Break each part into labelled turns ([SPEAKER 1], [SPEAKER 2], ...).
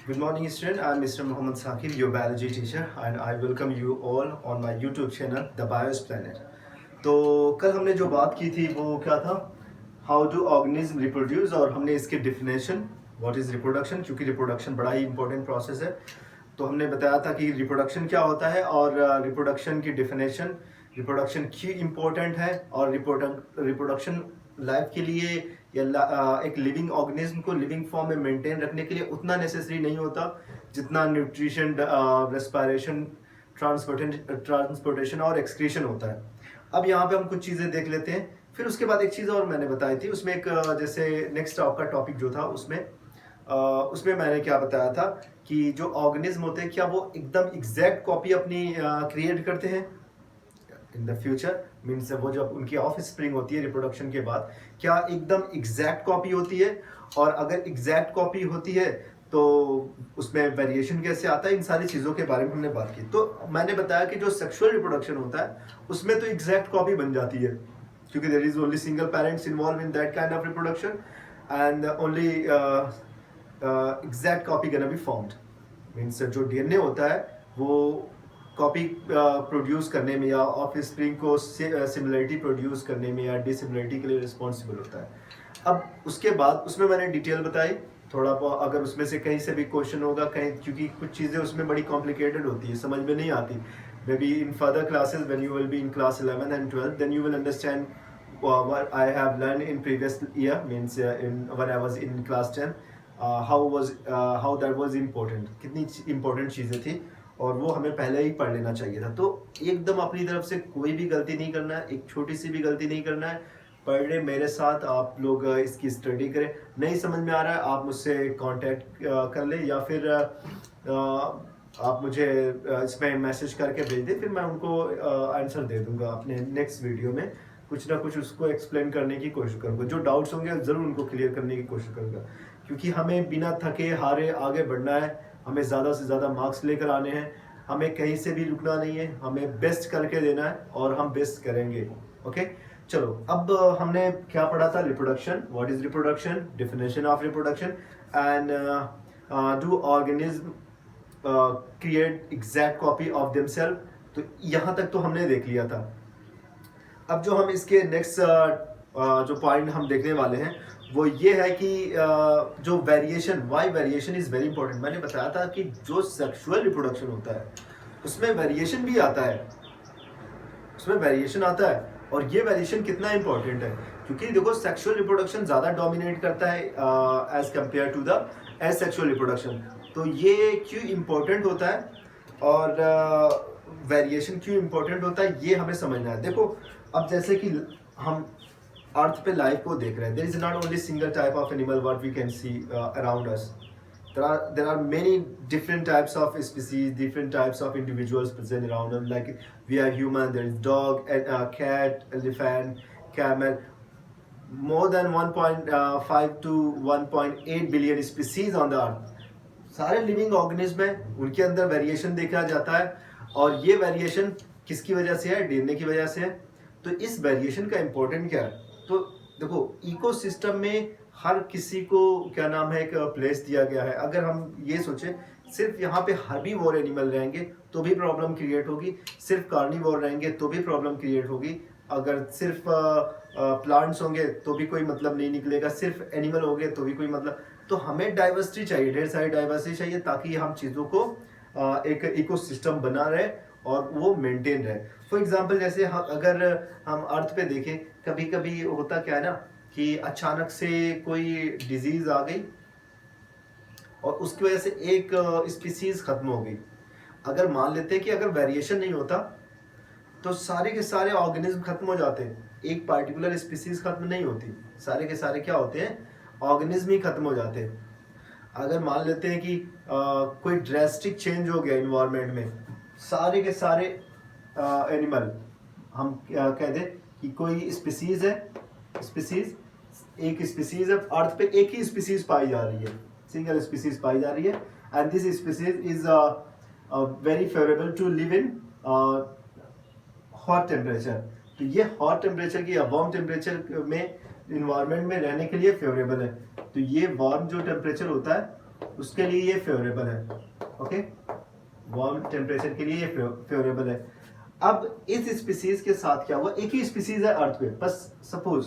[SPEAKER 1] Good morning, student. I'm Mr. Mohammed Saqib, your biology teacher, and I welcome you all on my YouTube channel, The Bios Planet. तो कल हमने जो बात की थी वो क्या था? हाउ डू ऑर्गेनिज्म रिप्रोड्यूस, और हमने इसके डिफिनेशन, व्हाट इज रिप्रोडक्शन, क्योंकि रिप्रोडक्शन बड़ा ही इंपॉर्टेंट प्रोसेस है। तो हमने बताया था कि रिप्रोडक्शन क्या होता है और रिप्रोडक्शन की डिफिनेशन, रिप्रोडक्शन क्यों इम्पोर्टेंट है, और रिप्रोडक्शन लाइफ के लिए या एक लिविंग ऑर्गेनिज्म को लिविंग फॉर्म में मेंटेन रखने के लिए उतना नेसेसरी नहीं होता जितना न्यूट्रिशन, रेस्पिरेशन, ट्रांसपोर्टेशन और एक्सक्रीशन होता है। अब यहाँ पे हम कुछ चीज़ें देख लेते हैं, फिर उसके बाद एक चीज़ और मैंने बताई थी उसमें, एक जैसे नेक्स्ट आपका टॉपिक जो था उसमें मैंने क्या बताया था कि जो ऑर्गेनिज्म होते हैं क्या वो एकदम एग्जैक्ट कॉपी अपनी क्रिएट करते हैं इन द फ्यूचर, मीन्स वो जब उनकी ऑफ स्प्रिंग होती है रिप्रोडक्शन के बाद, क्या एकदम एग्जैक्ट कॉपी होती है, और अगर एग्जैक्ट कॉपी होती है तो उसमें वेरिएशन कैसे आता है, इन सारी चीज़ों के बारे में हमने बात की। तो मैंने बताया कि जो सेक्सुअल रिप्रोडक्शन होता है उसमें तो एग्जैक्ट कॉपी बन जाती है, क्योंकि there is only single parents involve in that kind of reproduction, and only exact copy can be formed. Means जो डीएनए होता है वो कॉपी प्रोड्यूस करने में या ऑफ स्प्रिंग को सिमिलरिटी प्रोड्यूस करने में या डिसिमिलरिटी के लिए रिस्पॉन्सिबल होता है। अब उसके बाद उसमें मैंने डिटेल बताई थोड़ा बहुत, अगर उसमें से कहीं से भी क्वेश्चन होगा कहीं, क्योंकि कुछ चीज़ें उसमें बड़ी कॉम्प्लिकेटेड होती है, समझ में नहीं आती। May be in further classes when you will be in class 11 and 12 then you will understand what I have learned in previous year, means in when I was in class 10, how that was important, कितनी important चीज़ें थी और वो हमें पहले ही पढ़ लेना चाहिए था। तो एकदम अपनी तरफ से कोई भी गलती नहीं करना है, एक छोटी सी भी गलती नहीं करना है। पर डे मेरे साथ आप लोग इसकी स्टडी करें, नहीं समझ में आ रहा है आप मुझसे कांटेक्ट कर लें, या फिर आप मुझे इसमें मैसेज करके भेज दें, फिर मैं उनको आंसर दे दूंगा अपने नेक्स्ट वीडियो में। कुछ ना कुछ उसको एक्सप्लेन करने की कोशिश करूँगा, जो डाउट्स होंगे ज़रूर उनको क्लियर करने की कोशिश करूँगा, क्योंकि हमें बिना थके हारे आगे बढ़ना है, हमें ज़्यादा से ज़्यादा मार्क्स लेकर आने हैं, हमें कहीं से भी रुकना नहीं है, हमें बेस्ट करके देना है और हम बेस्ट करेंगे। ओके, चलो अब हमने क्या पढ़ा था? Reproduction, what is reproduction, definition of reproduction, and do organism create exact copy of themselves. तो यहाँ तक तो हमने देख लिया था। अब जो हम इसके नेक्स्ट जो पॉइंट हम देखने वाले हैं वो ये है कि जो variation, why variation is very important. मैंने बताया था कि जो सेक्सुअल रिप्रोडक्शन होता है उसमें वेरिएशन भी आता है, उसमें वेरिएशन आता है, और ये वेरिएशन कितना इंपॉर्टेंट है, क्योंकि देखो सेक्सुअल रिप्रोडक्शन ज़्यादा डोमिनेट करता है as compare to the asexual reproduction. तो ये क्यों इम्पोर्टेंट होता है और वेरिएशन क्यों इम्पोर्टेंट होता है ये हमें समझना है। देखो अब जैसे कि हम अर्थ पे लाइफ को देख रहे हैं, there is not only single type of animal what we can see around us, there are many different types of species, different types of individuals present around us, like we are human, there is dog, cat, elephant, camel, more than 1.5 to 1.8 billion species on the earth। सारे living organism हैं, उनके अंदर variation देखा जाता है, और ये variation किसकी वजह से है? डीएनए की वजह से है। तो इस वेरिएशन का इम्पोर्टेंट क्या है? तो देखो इकोसिस्टम में हर किसी को क्या नाम है, एक प्लेस दिया गया है। अगर हम ये सोचें सिर्फ यहाँ पे हर्बीवोर एनिमल रहेंगे तो भी प्रॉब्लम क्रिएट होगी, सिर्फ कार्निवोर रहेंगे तो भी प्रॉब्लम क्रिएट होगी, अगर सिर्फ प्लांट्स होंगे तो भी कोई मतलब नहीं निकलेगा, सिर्फ एनिमल होंगे तो भी कोई मतलब। तो हमें डाइवर्सिटी चाहिए, ढेर सारी डाइवर्सिटी चाहिए, ताकि हम चीज़ों को एक इकोसिस्टम बना रहे और वो मेंटेन रहे। फॉर एग्जांपल जैसे अगर हम अर्थ पे देखें, कभी कभी होता क्या है ना कि अचानक से कोई डिजीज आ गई और उसकी वजह से एक स्पीसीज खत्म हो गई। अगर मान लेते हैं कि अगर वेरिएशन नहीं होता तो सारे के सारे ऑर्गेनिज्म खत्म हो जाते हैं, एक पार्टिकुलर स्पीसीज खत्म नहीं होती, सारे के सारे क्या होते हैं? ऑर्गेनिज्म ही खत्म हो जाते हैं। अगर मान लेते हैं कि कोई ड्रेस्टिक चेंज हो गया इन्वायरमेंट में, सारे के सारे एनिमल, हम कह दें कि कोई स्पीसीज है, स्पीसीज एक स्पीसीज है अर्थ पे, एक ही स्पीसीज पाई जा रही है, सिंगल स्पीसीज पाई जा रही है, and this species is very favourable to live in hot temperature. तो ये हॉट टेम्परेचर की या वार्म टेम्परेचर में इन्वायरमेंट में रहने के लिए फेवरेबल है। तो ये वार्म जो टेम्परेचर होता है उसके लिए ये फेवरेबल है, ओके, वार्म टेम्परेचर के लिए ये फेवरेबल है। अब इस स्पीसीज के साथ क्या हुआ, एक ही स्पीसीज है अर्थ पे, बस suppose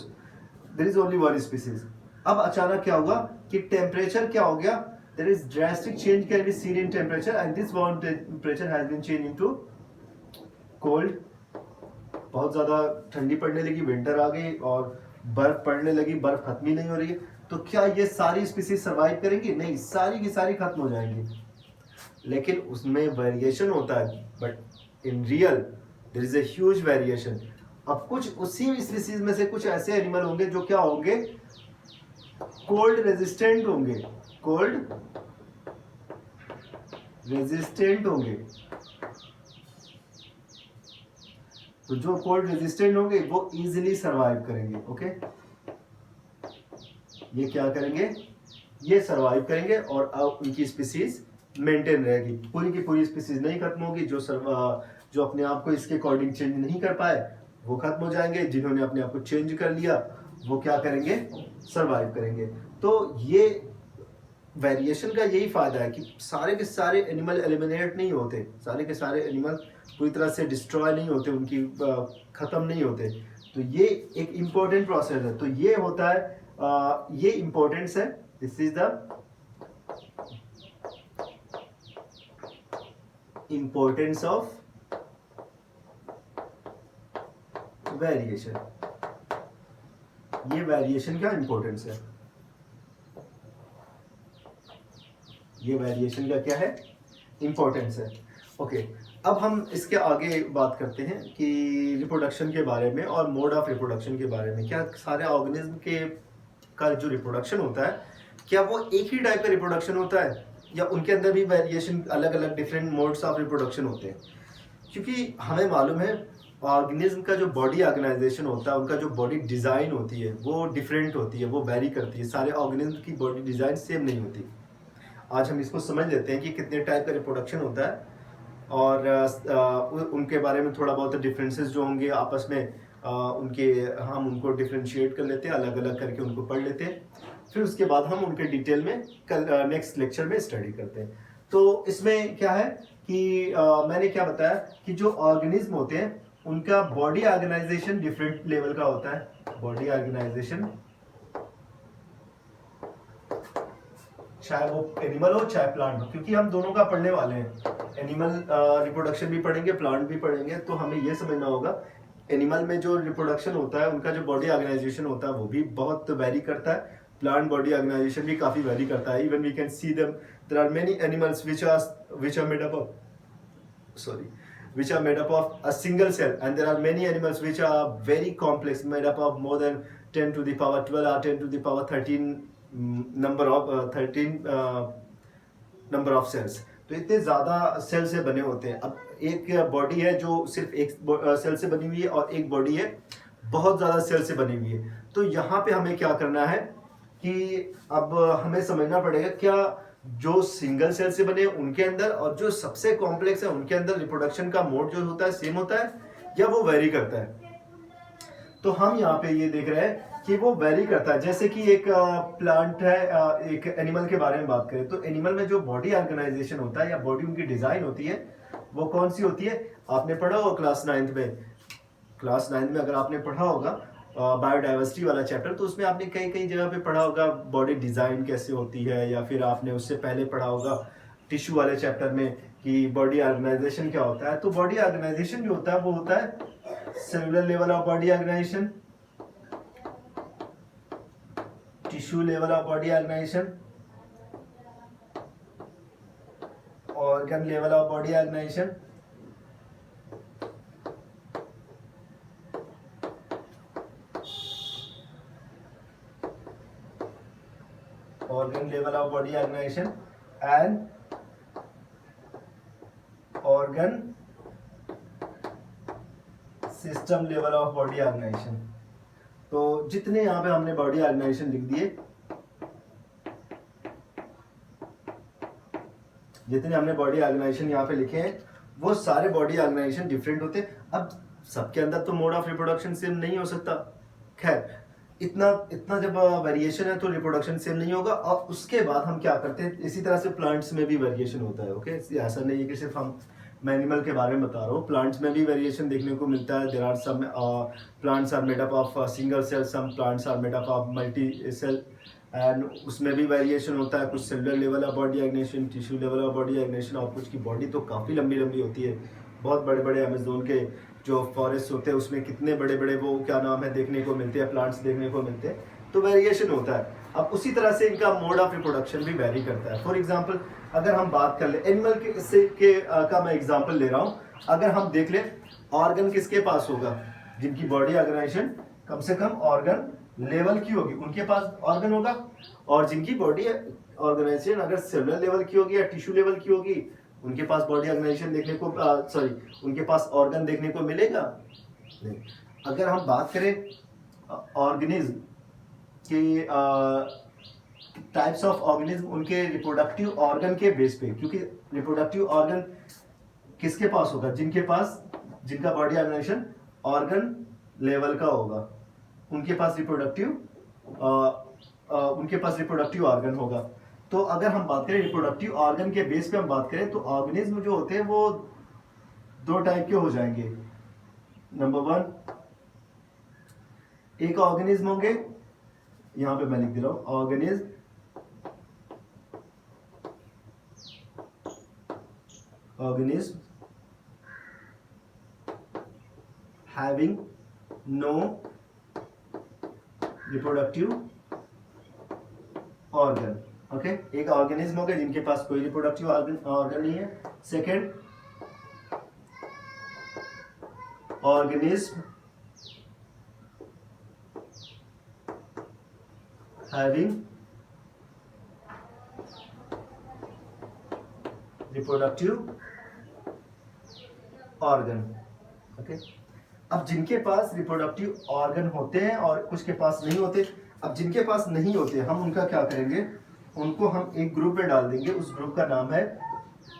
[SPEAKER 1] there is only one species. अब अचानक क्या हुआ कि टेम्परेचर क्या हो गया, there is drastic change can be seen in temperature and this warm temperature has been change into cold. बहुत ज्यादा ठंडी पड़ने लगी, विंटर आ गई और बर्फ पड़ने लगी, बर्फ खत्म ही नहीं हो रही है। तो क्या ये सारी स्पीसीज सर्वाइव करेंगी? नहीं, सारी की सारी खत्म हो जाएंगी। लेकिन उसमें वेरिएशन होता है, but in real there is a huge variation. अब कुछ उसी स्पीसीज में से कुछ ऐसे एनिमल होंगे जो क्या होंगे, कोल्ड रेजिस्टेंट होंगे, कोल्ड रेजिस्टेंट होंगे। तो जो कोल्ड रेजिस्टेंट होंगे वो इजीली सरवाइव करेंगे, ओके। ये क्या करेंगे, ये सरवाइव करेंगे और अब उनकी स्पीसीज मेंटेन रहेगी। पूरी की पूरी स्पीसीज नहीं खत्म होगी, जो अपने आप को इसके अकॉर्डिंग चेंज नहीं कर पाए वो खत्म हो जाएंगे, जिन्होंने अपने आप को चेंज कर लिया वो क्या करेंगे, सरवाइव करेंगे। तो ये वेरिएशन का यही फायदा है कि सारे के सारे एनिमल एलिमिनेट नहीं होते, सारे के सारे एनिमल पूरी तरह से डिस्ट्रॉय नहीं होते, उनकी खत्म नहीं होते। तो ये एक इम्पोर्टेंट प्रोसेस है। तो ये होता है, ये इम्पोर्टेंस है, this is the importance of variation. ये वेरिएशन का इम्पोर्टेंस है, ये वेरिएशन का क्या है, इम्पोर्टेंस है, ओके। अब हम इसके आगे बात करते हैं कि रिप्रोडक्शन के बारे में और मोड ऑफ रिप्रोडक्शन के बारे में। क्या सारे ऑर्गेनिज्म के का जो रिप्रोडक्शन होता है, क्या वो एक ही टाइप का रिप्रोडक्शन होता है या उनके अंदर भी वेरिएशन, अलग अलग डिफरेंट मोड्स ऑफ रिप्रोडक्शन होते हैं? क्योंकि हमें मालूम है ऑर्गेनिज्म का जो बॉडी ऑर्गेनाइजेशन होता है, उनका जो बॉडी डिज़ाइन होती है वो डिफरेंट होती है, वो वेरी करती है। सारे ऑर्गेनिज्म की बॉडी डिज़ाइन सेम नहीं होती। आज हम इसको समझ लेते हैं कि कितने टाइप का रिप्रोडक्शन होता है और उनके बारे में थोड़ा बहुत डिफरेंसेस जो होंगे आपस में, उनके हम उनको डिफ्रेंशिएट कर लेते हैं, अलग अलग करके उनको पढ़ लेते हैं। फिर उसके बाद हम उनके डिटेल में नेक्स्ट लेक्चर में स्टडी करते हैं। तो इसमें क्या है कि मैंने क्या बताया कि जो ऑर्गेनिज्म होते हैं उनका बॉडी ऑर्गेनाइजेशन डिफरेंट लेवल का होता है। बॉडी ऑर्गेनाइजेशन, चाहे वो एनिमल हो चाहे प्लांट हो, क्योंकि हम दोनों का पढ़ने वाले हैं। एनिमल रिप्रोडक्शन भी पढ़ेंगे, प्लांट भी पढ़ेंगे। तो हमें यह समझना होगा एनिमल में जो रिप्रोडक्शन होता है उनका जो बॉडी ऑर्गेनाइजेशन होता है वो भी बहुत वेरी करता है। प्लांट बॉडी ऑर्गेनाइजेशन भी काफी वेरी करता है। Even we can see them, there are many animals which are made up of which are made up of a single cell, and there are many animals which are very complex, made up of more than 10 to the power 12 or 10 to the power 13 number of cells। तो इतने ज़्यादा cell से बने होते हैं। अब एक body है जो सिर्फ एक सेल से बनी हुई है और एक बॉडी है बहुत ज़्यादा सेल से बनी हुई है। तो यहाँ पे हमें क्या करना है कि अब हमें समझना पड़ेगा क्या जो सिंगल सेल से बने उनके अंदर और जो सबसे कॉम्प्लेक्स है उनके अंदर रिप्रोडक्शन का मोड जो होता है सेम होता है या वो वेरी करता है। तो हम यहाँ पे ये देख रहे हैं कि वो वेरी करता है। जैसे कि एक प्लांट है, एक एनिमल के बारे में बात करें तो एनिमल में जो बॉडी ऑर्गेनाइजेशन होता है या बॉडी उनकी डिजाइन होती है वो कौन सी होती है? आपने पढ़ा होगा क्लास 9th में। क्लास 9th में अगर आपने पढ़ा होगा बायोडाइवर्सिटी वाला चैप्टर, तो उसमें आपने कई कई जगह पे पढ़ा होगा बॉडी डिजाइन कैसे होती है, या फिर आपने उससे पहले पढ़ा होगा टिश्यू वाले चैप्टर में कि बॉडी ऑर्गेनाइजेशन क्या होता है। तो बॉडी ऑर्गेनाइजेशन जो होता है वो होता है cellular level of body organisation, tissue level of body organisation, organ level of body organisation, organ level of body organization and organ system level of body organization। तो जितने यहाँ पे हमने बॉडी ऑर्गेनाइजेशन लिख दिए, जितने हमने बॉडी ऑर्गेनाइजेशन यहाँ पे लिखे हैं वो सारे बॉडी ऑर्गेनाइजेशन डिफरेंट होते हैं। अब सबके अंदर तो मोड ऑफ रिप्रोडक्शन सेम नहीं हो सकता। खैर इतना इतना जब वेरिएशन है तो रिप्रोडक्शन सेम नहीं होगा। और उसके बाद हम क्या करते हैं, इसी तरह से प्लांट्स में भी वेरिएशन होता है। ओके, ऐसा नहीं है कि सिर्फ हम मैं एनिमल के बारे में बता रहा हूँ, प्लांट्स में भी वेरिएशन देखने को मिलता है। There are some plants are made up of single cell, some plants are made up of multi cell, and उसमें भी वेरिएशन होता है। कुछ cellular level of body organisation, tissue level of body organisation, और कुछ की बॉडी तो काफ़ी लंबी लंबी होती है। बहुत बड़े बड़े अमेजोन के जो फॉरेस्ट होते हैं उसमें कितने बड़े बड़े वो क्या नाम है देखने को मिलते हैं, प्लांट्स देखने को मिलते हैं। तो वेरिएशन होता है। अब उसी तरह से इनका मोड ऑफ रिप्रोडक्शन भी वेरी करता है। फॉर एग्जांपल अगर हम बात कर ले एनिमल का मैं एग्जांपल ले रहा हूँ। अगर हम देख ले ऑर्गन किसके पास होगा, जिनकी बॉडी ऑर्गेनाइजेशन कम से कम ऑर्गन लेवल की होगी उनके पास ऑर्गन होगा। और जिनकी बॉडी ऑर्गेनाइजेशन अगर सेलुलर लेवल की होगी या टिश्यू लेवल की होगी उनके पास बॉडी ऑर्गेनाइजेशन देखने को उनके पास ऑर्गन देखने को मिलेगा नहीं। अगर हम बात करें ऑर्गेनिज्म के टाइप्स ऑफ ऑर्गेनिज्म, उनके रिप्रोडक्टिव ऑर्गन के बेस पे, क्योंकि रिप्रोडक्टिव ऑर्गन किसके पास होगा, जिनका बॉडी ऑर्गेनाइजेशन ऑर्गन लेवल का होगा उनके पास रिप्रोडक्टिव ऑर्गन होगा। तो अगर हम बात करें रिप्रोडक्टिव ऑर्गन के बेस पे हम बात करें तो ऑर्गेनिज्म जो होते हैं वो दो टाइप के हो जाएंगे। नंबर 1, एक ऑर्गेनिज्म होंगे, यहां पे मैं लिख दे रहा हूं organism having no reproductive organ. Okay, एक ऑर्गेनिज्म हो गए जिनके पास कोई रिप्रोडक्टिव ऑर्गन नहीं है। Second, organism having reproductive organ. Okay, अब जिनके पास रिप्रोडक्टिव ऑर्गन होते हैं और कुछ के पास नहीं होते, अब जिनके पास नहीं होते हम उनका क्या करेंगे, उनको हम एक ग्रुप में डाल देंगे। उस ग्रुप का नाम है,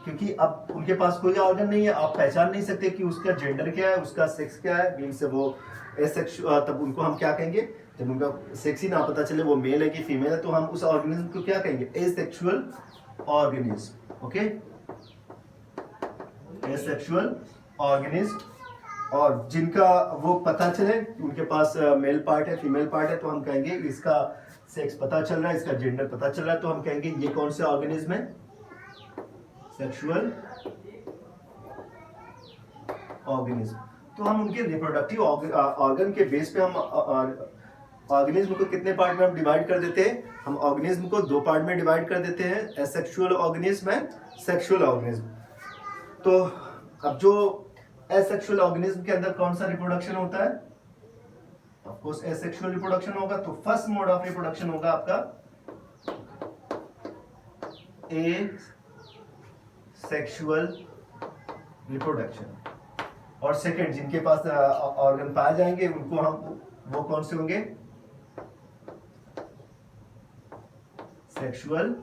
[SPEAKER 1] क्योंकि अब उनके पास कोई ऑर्गन नहीं है, आप पहचान नहीं सकते कि उसका जेंडर क्या है, उसका सेक्स क्या है, मीन्स वो एसेक्सुअल, तब उनको हम क्या कहेंगे, जब उनका सेक्स ही ना पता चले वो मेल है कि फीमेल है, तो हम उस ऑर्गेनिज्म को क्या कहेंगे, asexual organism. Okay, asexual organism. और जिनका वो पता चले उनके पास मेल पार्ट है, फीमेल पार्ट है, तो हम कहेंगे इसका सेक्स पता चल रहा है, इसका जेंडर पता चल रहा है, तो हम कहेंगे ये कौन से ऑर्गेनिज्म है, सेक्सुअल ऑर्गेनिज्म। तो हम उनके रिप्रोडक्टिव ऑर्गन के बेस पे हम ऑर्गेनिज्म को कितने पार्ट में हम डिवाइड कर देते हैं, हम ऑर्गेनिज्म को 2 पार्ट में डिवाइड कर देते हैं, asexual organism and sexual organism. तो अब जो एसेक्सुअल ऑर्गेनिज्म के अंदर कौन सा रिप्रोडक्शन होता है, ऑफ कोर्स एसेक्सुअल रिप्रोडक्शन होगा। तो फर्स्ट मोड ऑफ रिप्रोडक्शन होगा आपका एसेक्सुअल रिप्रोडक्शन। और सेकंड, जिनके पास ऑर्गन पाए जाएंगे उनको हम वो कौन से होंगे, सेक्सुअल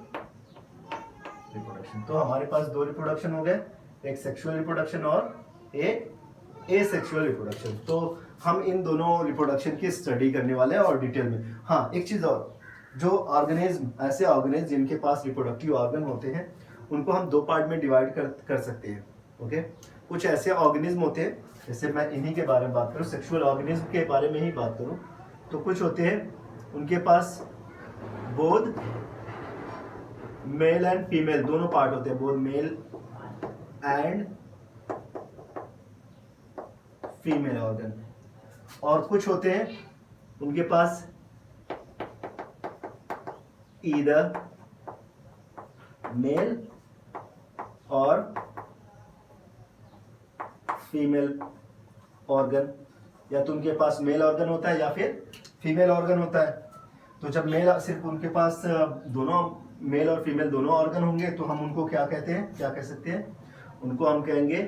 [SPEAKER 1] रिप्रोडक्शन। तो हमारे पास 2 रिप्रोडक्शन हो गए, एक सेक्सुअल रिप्रोडक्शन और एक एसेक्सुअल रिप्रोडक्शन। तो हम इन दोनों रिप्रोडक्शन की स्टडी करने वाले हैं और डिटेल में। हाँ, एक चीज और, जो ऑर्गेनिज्म, ऐसे ऑर्गेनिज्म जिनके पास रिप्रोडक्टिव ऑर्गन होते हैं उनको हम 2 पार्ट में डिवाइड कर सकते हैं। ओके, कुछ ऐसे ऑर्गेनिज्म होते हैं, जैसे मैं इन्हीं के बारे में बात करूं, सेक्सुअल ऑर्गेनिज्म के बारे में ही बात करूं, तो कुछ होते हैं उनके पास बोथ मेल एंड फीमेल दोनों पार्ट होते हैं, both male and female organ. और कुछ होते हैं उनके पास ईदर मेल और फीमेल ऑर्गन, या तो उनके पास मेल ऑर्गन होता है या फिर फीमेल ऑर्गन होता है। तो जब मेल सिर्फ उनके पास दोनों मेल और फीमेल दोनों ऑर्गन होंगे तो हम उनको क्या कहते हैं, क्या कह सकते हैं, उनको हम कहेंगे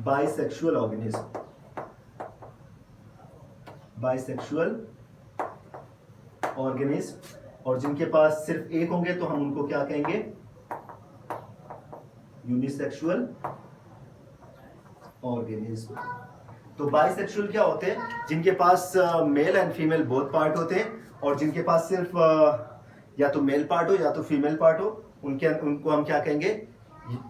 [SPEAKER 1] बाइसेक्सुअल ऑर्गेनिज्म। Bisexual organism. और जिनके पास सिर्फ एक होंगे तो हम उनको क्या कहेंगे, यूनिसेक्सुअल ऑर्गेनिज्म। तो बाइसेक्सुअल क्या होते हैं? जिनके पास male and female both part होते हैं, और जिनके पास सिर्फ या तो मेल पार्ट हो या तो फीमेल पार्ट हो, उनको हम क्या कहेंगे?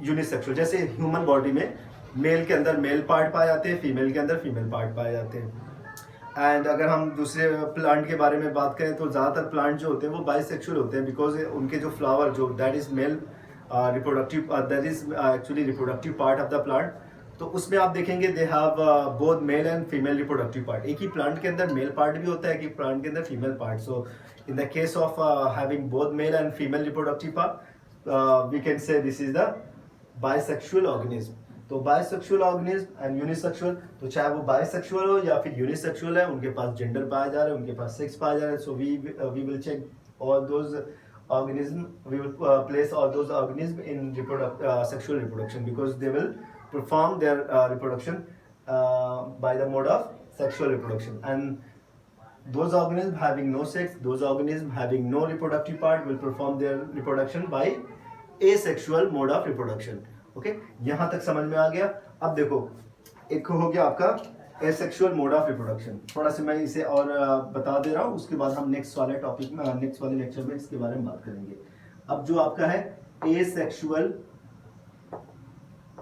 [SPEAKER 1] यूनिसेक्सुअल। जैसे ह्यूमन बॉडी में मेल के अंदर मेल पार्ट पाए जाते हैं, फीमेल के अंदर फीमेल पार्ट पाए जाते हैं। एंड अगर हम दूसरे प्लांट के बारे में बात करें तो ज़्यादातर प्लांट जो होते हैं वो बाइसेक्सुअल होते हैं, बिकॉज उनके जो फ्लावर जो that is male reproductive, that is actually reproductive part of the plant. तो उसमें आप देखेंगे they have both male and female reproductive part. एक ही प्लांट के अंदर मेल पार्ट भी होता है, एक ही प्लांट के अंदर female part. So in the case of having both male and female reproductive part, we can say this is the bisexual organism. तो बाइसेक्सुअल ऑर्गेनिज्म एंड यूनिसेक्सुअल, तो चाहे वो बाइसेक्सुअल हो या फिर यूनिसेक्सुअल है, उनके पास जेंडर पाया जा रहा है, उनके पास सेक्स पाया जा रहा है। So we will check all those organism, we will place all those organisms in sexual reproduction, because they will perform their reproduction by the mode of sexual reproduction. And those organisms having no sex, those organisms having no reproductive part will perform their reproduction by asexual mode of reproduction. Okay, यहाँ तक समझ में आ गया? अब देखो, एक हो गया आपका एसेक्सुअल मोड ऑफ रिप्रोडक्शन। थोड़ा सा मैं इसे और बता दे रहा हूँ, उसके बाद हम नेक्स्ट वाले टॉपिक में, नेक्स्ट वाले लेक्चर में इसके बारे में बात करेंगे। अब जो आपका है एसेक्सुअल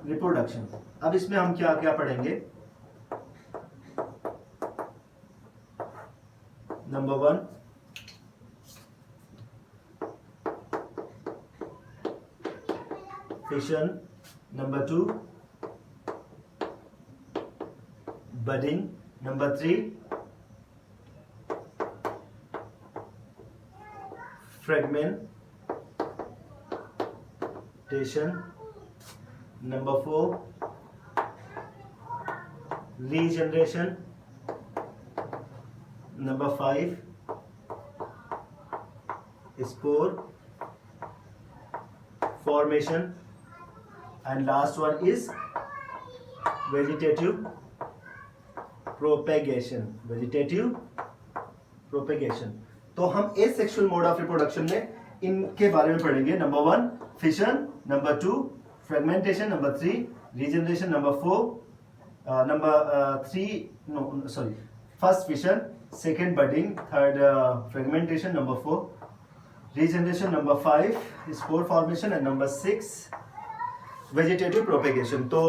[SPEAKER 1] रिप्रोडक्शन, अब इसमें हम क्या क्या पढ़ेंगे? Number 1, fission. Number 2, budding. Number 3, fragmentation. Number 4, regeneration. Number 5, spore formation, and last one is vegetative propagation. Vegetative propagation. तो हम एसेक्सुअल मोड ऑफ रिप्रोडक्शन में इनके बारे में पढ़ेंगे। Number 1 fission, number 2 fragmentation, number 3 regeneration, number 4 first fission, second budding, third fragmentation, number 4 regeneration, number 5 spore formation, and number 6 vegetative propagation. तो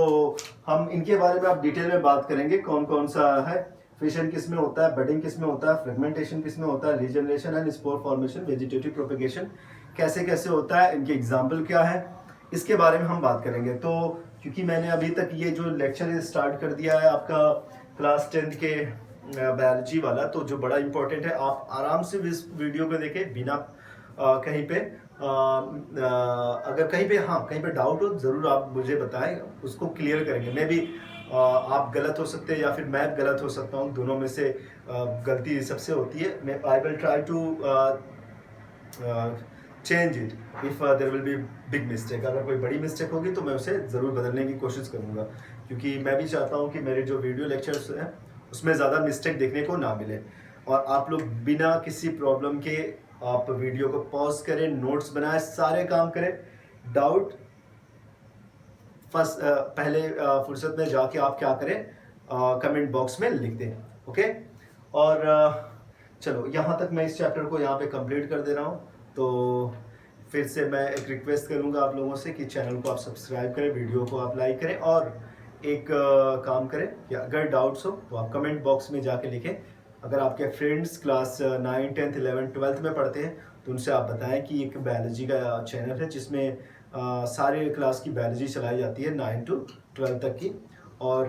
[SPEAKER 1] हम इनके बारे में आप डिटेल में बात करेंगे, कौन कौन सा है, फिशन किस में होता है, बडिंग किस में होता है, फ्रेगमेंटेशन किस में होता है, regeneration and spore formation, vegetative propagation कैसे कैसे होता है, इनके एग्जाम्पल क्या है, इसके बारे में हम बात करेंगे। तो क्योंकि मैंने अभी तक ये जो लेक्चर स्टार्ट कर दिया है आपका क्लास 10th के बायोलॉजी वाला, तो जो बड़ा इंपॉर्टेंट है, आप आराम से इस वीडियो को देखें बिना कहीं पे अगर कहीं पे डाउट हो ज़रूर आप मुझे बताएं, उसको क्लियर करेंगे। मैं भी आप गलत हो सकते हैं या फिर मैं गलत हो सकता हूँ, दोनों में से गलती सबसे होती है। मैं I will try to change it if there will be big mistake. अगर कोई बड़ी मिस्टेक होगी तो मैं उसे ज़रूर बदलने की कोशिश करूँगा, क्योंकि मैं भी चाहता हूँ कि मेरे जो वीडियो लेक्चर्स हैं उसमें ज़्यादा मिस्टेक देखने को ना मिले, और आप लोग बिना किसी प्रॉब्लम के आप वीडियो को पॉज करें, नोट्स बनाएं, सारे काम करें। डाउट फर्स्ट पहले फुर्सत में जाके आप क्या करें, कमेंट बॉक्स में लिख दें। ओके, और चलो यहाँ तक मैं इस चैप्टर को यहाँ पे कंप्लीट कर दे रहा हूँ। तो फिर से मैं एक रिक्वेस्ट करूँगा आप लोगों से कि चैनल को आप सब्सक्राइब करें, वीडियो को आप लाइक करें, और एक काम करें कि अगर डाउट्स हो तो आप कमेंट बॉक्स में जाके लिखें। अगर आपके friends class 9, 10th, 11th, 12th में पढ़ते हैं तो उनसे आप बताएं कि एक बायोलॉजी का चैनल है जिसमें सारे क्लास की बायोलॉजी चलाई जाती है 9 to 12 तक की, और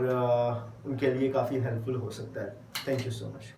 [SPEAKER 1] उनके लिए काफ़ी हेल्पफुल हो सकता है। Thank you so much.